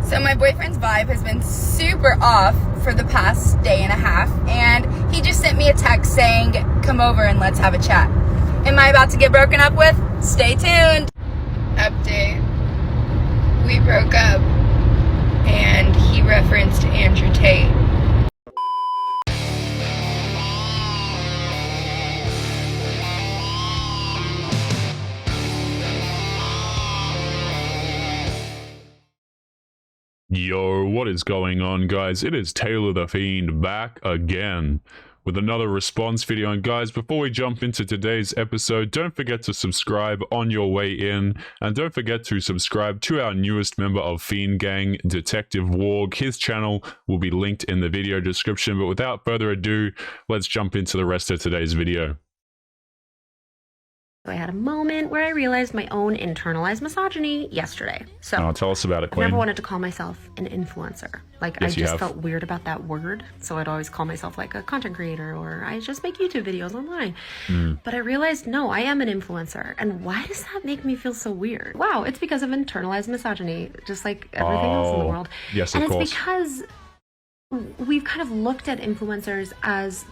So my boyfriend's vibe has been super off for the past day and a half, and he just sent me a text saying, come over and let's have a chat. Am I about to get broken up with? Stay tuned. Update. We broke up, and he referenced Andrew Tate. Yo, what is going on, guys? It is Taylor The Fiend back again with another response video. And guys, before we jump into today's episode, don't forget to subscribe on your way in, and don't forget to subscribe to our newest member of Fiend Gang, Detective Warg. His channel will be linked in the video description. But without further ado, let's jump into the rest of today's video. I had a moment where I realized my own internalized misogyny yesterday. So tell us about it, Queen. I never wanted to call myself an influencer. Like, Yes, I just felt weird about that word. So I'd always call myself like a content creator, or I just make YouTube videos online. But I realized, no, I am an influencer. And why does that make me feel so weird? Wow, it's because of internalized misogyny, just like everything else in the world. Yes, and of course. it's because we've kind of looked at influencers as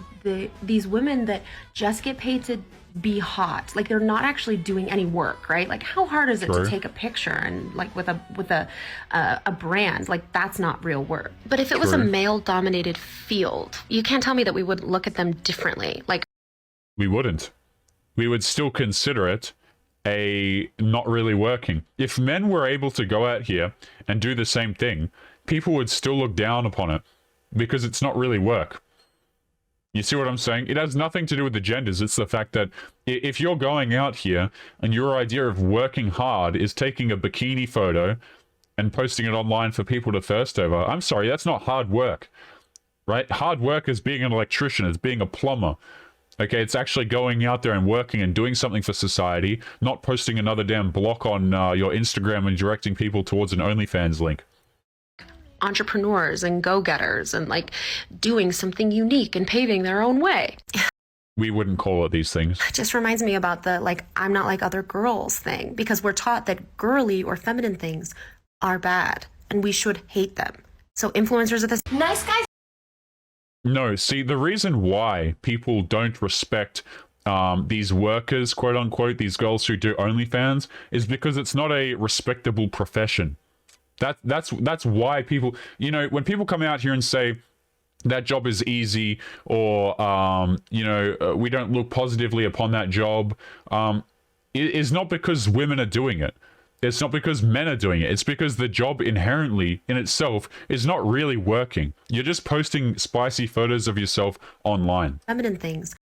these women that just get paid to be hot. Like, they're not actually doing any work, right? Like, how hard is it to take a picture and like with a brand? Like, that's not real work. But if it was a male dominated field, you can't tell me that we would look at them differently. Like, we wouldn't. We would still consider it a not really working. If men were able to go out here and do the same thing, people would still look down upon it because it's not really work. You see what I'm saying? It has nothing to do with the genders. It's the fact that if you're going out here and your idea of working hard is taking a bikini photo and posting it online for people to thirst over, I'm sorry, that's not hard work, right? Hard work is being an electrician, it's being a plumber. Okay, it's actually going out there and working and doing something for society, not posting another damn block on your Instagram and directing people towards an OnlyFans link. Entrepreneurs and go-getters and like doing something unique and paving their own way. We wouldn't call it these things. It just reminds me about the like I'm not like other girls thing, because we're taught that girly or feminine things are bad and we should hate them. So influencers are this nice guys. No, see, the reason why people don't respect these workers, quote unquote, these girls who do OnlyFans, is because it's not a respectable profession. That's why people, you know, when people come out here and say that job is easy, or you know, we don't look positively upon that job, it is not because women are doing it. It's not because men are doing it. It's because the job inherently in itself is not really working. You're just posting spicy photos of yourself online. Feminine things.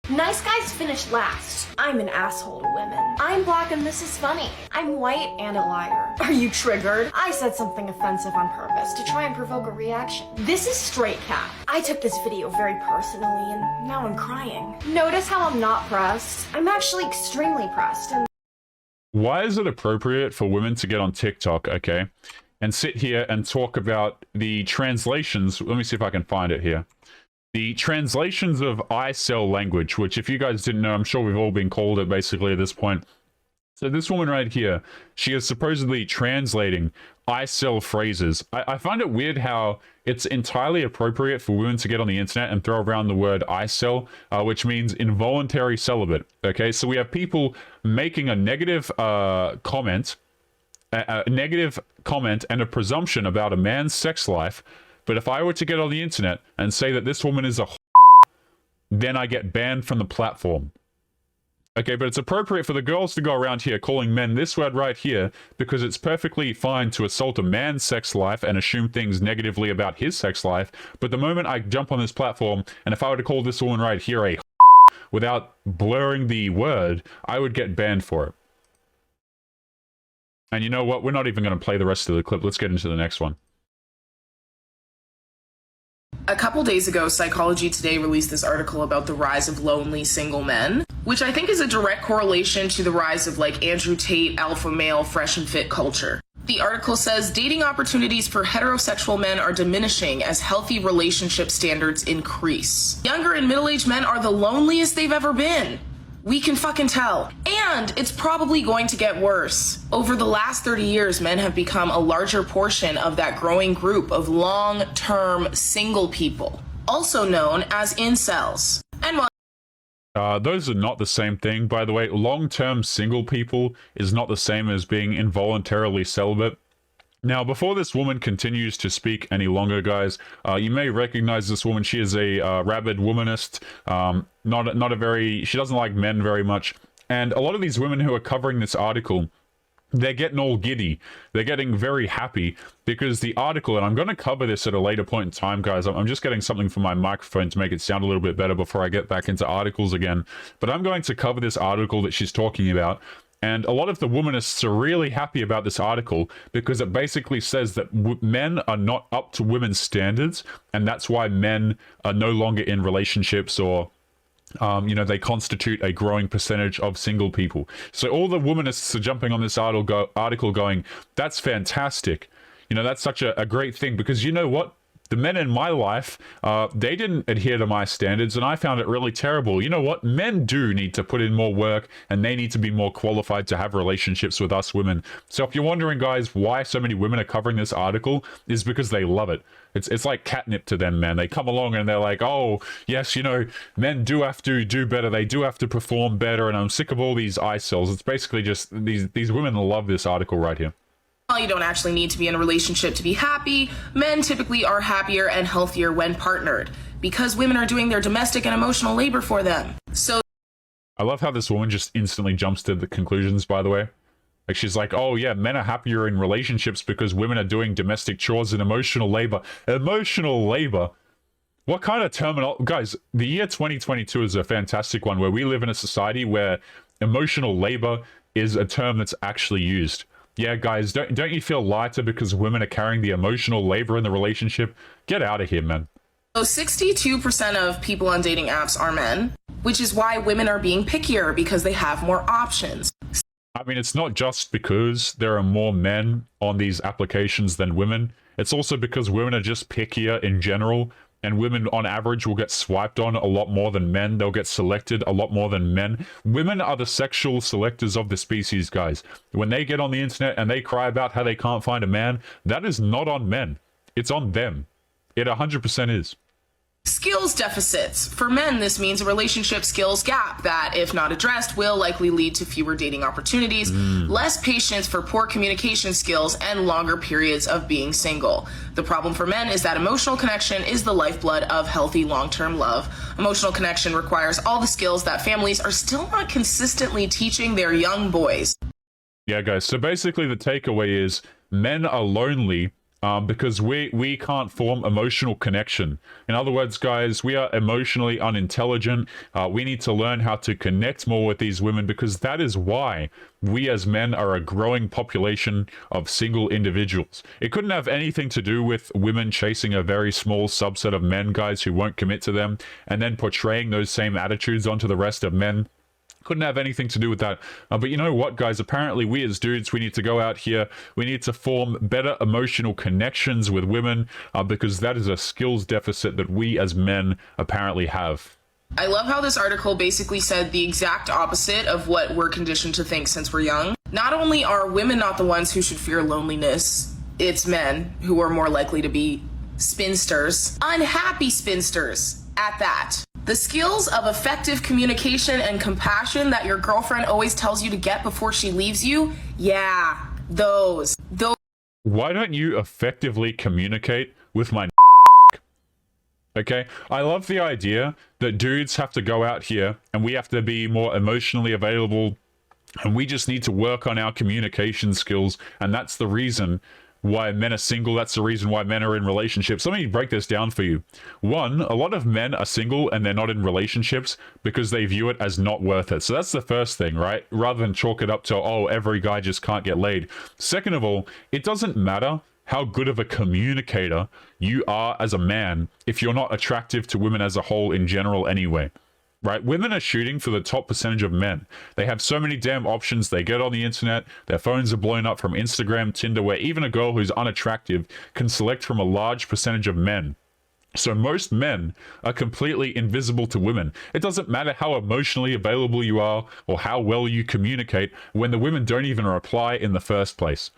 Nice guys finish last. I'm an asshole to women. I'm black and this is funny. I'm white and a liar. Are you triggered? I said something offensive on purpose to try and provoke a reaction. This is straight cap. I took this video very personally and now I'm crying. Notice how I'm not pressed? I'm actually extremely pressed. And why is it appropriate for women to get on TikTok, okay, and sit here and talk about the translations? Let me see if I can find it here. The translations of I sell language, which if you guys didn't know, I'm sure we've all been called it basically at this point. So this woman right here, she is supposedly translating I sell phrases. I find it weird how it's entirely appropriate for women to get on the internet and throw around the word I sell, which means involuntary celibate. Okay, so we have people making a negative comment and a presumption about a man's sex life. But if I were to get on the internet and say that this woman is a then I get banned from the platform. Okay, but it's appropriate for the girls to go around here calling men this word right here because it's perfectly fine to assault a man's sex life and assume things negatively about his sex life. But the moment I jump on this platform, and if I were to call this woman right here a without blurring the word, I would get banned for it. And you know what? We're not even going to play the rest of the clip. Let's get into the next one. A couple days ago, Psychology Today released this article about the rise of lonely single men, which I think is a direct correlation to the rise of like Andrew Tate, alpha male, fresh and fit culture. The article says dating opportunities for heterosexual men are diminishing as healthy relationship standards increase. Younger and middle-aged men are the loneliest they've ever been. We can fucking tell. And it's probably going to get worse. Over the last 30 years, men have become a larger portion of that growing group of long-term single people, also known as incels. And while those are not the same thing, by the way. Long-term single people is not the same as being involuntarily celibate. Now, before this woman continues to speak any longer, guys, you may recognize this woman. She is a rabid womanist. Not a very... She doesn't like men very much. And a lot of these women who are covering this article, they're getting all giddy. They're getting very happy because the article, and I'm going to cover this at a later point in time, guys. I'm just getting something from my microphone to make it sound a little bit better before I get back into articles again. But I'm going to cover this article that she's talking about. And a lot of the womanists are really happy about this article because it basically says that men are not up to women's standards, and that's why men are no longer in relationships or, you know, they constitute a growing percentage of single people. So all the womanists are jumping on this article going, that's fantastic. You know, that's such a great thing because you know what? The men in my life, they didn't adhere to my standards, and I found it really terrible. You know what? Men do need to put in more work, and they need to be more qualified to have relationships with us women. So if you're wondering, guys, why so many women are covering this article, is because they love it. It's like catnip to them, man. They come along and they're like, oh, yes, you know, men do have to do better. They do have to perform better, and I'm sick of all these eye cells. It's basically just these women love this article right here. While you don't actually need to be in a relationship to be happy, men typically are happier and healthier when partnered because women are doing their domestic and emotional labor for them. So I love how this woman just instantly jumps to the conclusions, by the way. Like, she's like, oh yeah, men are happier in relationships because women are doing domestic chores and emotional labor. Emotional labor? What kind of terminology? Guys, the year 2022 is a fantastic one where we live in a society where emotional labor is a term that's actually used. Yeah, guys, don't you feel lighter because women are carrying the emotional labor in the relationship? Get out of here, man. So 62% of people on dating apps are men, which is why women are being pickier because they have more options. I mean, it's not just because there are more men on these applications than women. It's also because women are just pickier in general. And women, on average, will get swiped on a lot more than men. They'll get selected a lot more than men. Women are the sexual selectors of the species, guys. When they get on the internet and they cry about how they can't find a man, that is not on men. It's on them. It 100% is. Skills deficits. For men, this means a relationship skills gap that, if not addressed, will likely lead to fewer dating opportunities, less patience for poor communication skills, and longer periods of being single. The problem for men is that emotional connection is the lifeblood of healthy long-term love. Emotional connection requires all the skills that families are still not consistently teaching their young boys. Yeah, guys, so basically the takeaway is men are lonely because we can't form emotional connection. In other words, guys, we are emotionally unintelligent. We need to learn how to connect more with these women because that is why we as men are a growing population of single individuals. It couldn't have anything to do with women chasing a very small subset of men, guys, who won't commit to them and then portraying those same attitudes onto the rest of men. Couldn't have anything to do with that. But you know what, guys? Apparently, we as dudes, we need to go out here. We need to form better emotional connections with women because that is a skills deficit that we as men apparently have. I love how this article basically said the exact opposite of what we're conditioned to think since we're young. Not only are women not the ones who should fear loneliness, it's men who are more likely to be spinsters, unhappy spinsters at that. The skills of effective communication and compassion that your girlfriend always tells you to get before she leaves you, yeah, those. Why don't you effectively communicate with my okay? I love the idea that dudes have to go out here and we have to be more emotionally available and we just need to work on our communication skills, and that's the reason why men are single. That's the reason why men are in relationships. Let me break this down for you. One, a lot of men are single and they're not in relationships because they view it as not worth it. So that's the first thing, right? Rather than chalk it up to, oh, every guy just can't get laid. Second of all, it doesn't matter how good of a communicator you are as a man if you're not attractive to women as a whole in general anyway. Right? Women are shooting for the top percentage of men. They have so many damn options. They get on the internet. Their phones are blown up from Instagram, Tinder, where even a girl who's unattractive can select from a large percentage of men. So most men are completely invisible to women. It doesn't matter how emotionally available you are or how well you communicate when the women don't even reply in the first place.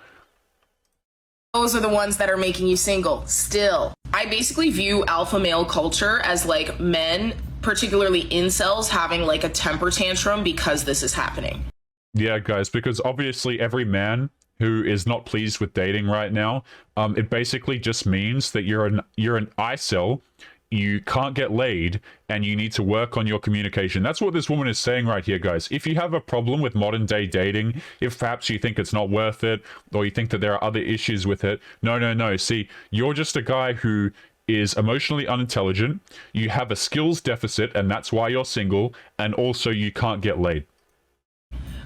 Those are the ones that are making you single. Still, I basically view alpha male culture as like men, particularly incels, having like a temper tantrum because this is happening. Yeah, guys, because obviously every man who is not pleased with dating right now, it basically just means that you're an incel, you can't get laid, and you need to work on your communication. That's what this woman is saying right here, guys. If you have a problem with modern day dating, if perhaps you think it's not worth it, or you think that there are other issues with it, no. See, you're just a guy who is emotionally unintelligent, you have a skills deficit, and that's why you're single, and also you can't get laid.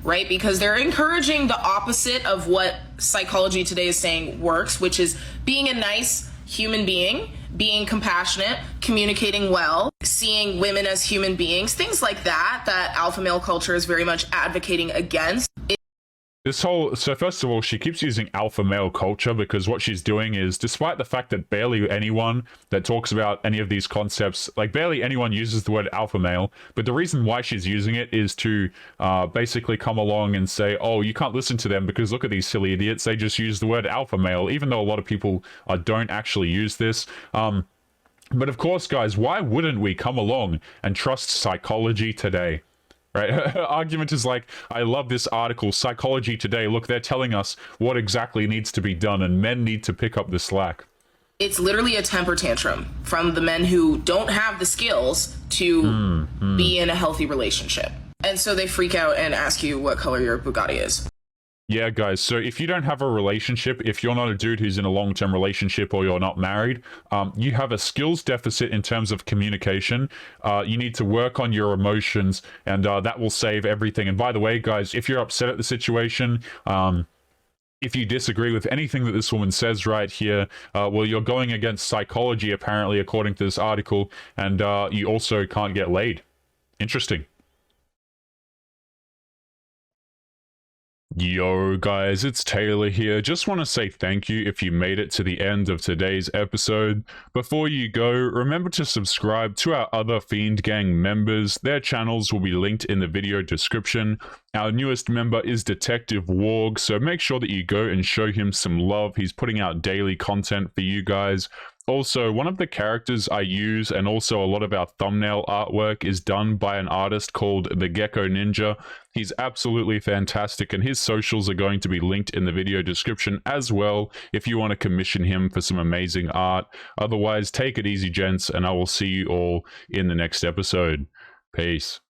Right? Because they're encouraging the opposite of what Psychology Today is saying works, which is being a nice human being, being compassionate, communicating well, seeing women as human beings, things like that, that alpha male culture is very much advocating against. So first of all, she keeps using alpha male culture because what she's doing is, despite the fact that barely anyone that talks about any of these concepts, like barely anyone uses the word alpha male, but the reason why she's using it is to basically come along and say, oh, you can't listen to them because look at these silly idiots, they just use the word alpha male, even though a lot of people don't actually use this. But of course, guys, why wouldn't we come along and trust Psychology Today? Right? Her argument is like, I love this article, Psychology Today. Look, they're telling us what exactly needs to be done, and men need to pick up the slack. It's literally a temper tantrum from the men who don't have the skills to be in a healthy relationship. And so they freak out and ask you what color your Bugatti is. Yeah, guys, so if you don't have a relationship, if you're not a dude who's in a long-term relationship or you're not married, you have a skills deficit in terms of communication. You need to work on your emotions, and that will save everything. And by the way, guys, if you're upset at the situation, if you disagree with anything that this woman says right here, well, you're going against psychology, apparently, according to this article, and you also can't get laid. Interesting. Yo guys, it's Taylor here. Just want to say thank you if you made it to the end of today's episode. Before you go, remember to subscribe to our other Fiend Gang members. Their channels will be linked in the video description. Our newest member is Detective Warg, so make sure that you go and show him some love. He's putting out daily content for you guys. Also, one of the characters I use and also a lot of our thumbnail artwork is done by an artist called The Gecko Ninja. He's absolutely fantastic, and his socials are going to be linked in the video description as well if you want to commission him for some amazing art. Otherwise, take it easy, gents, and I will see you all in the next episode. Peace.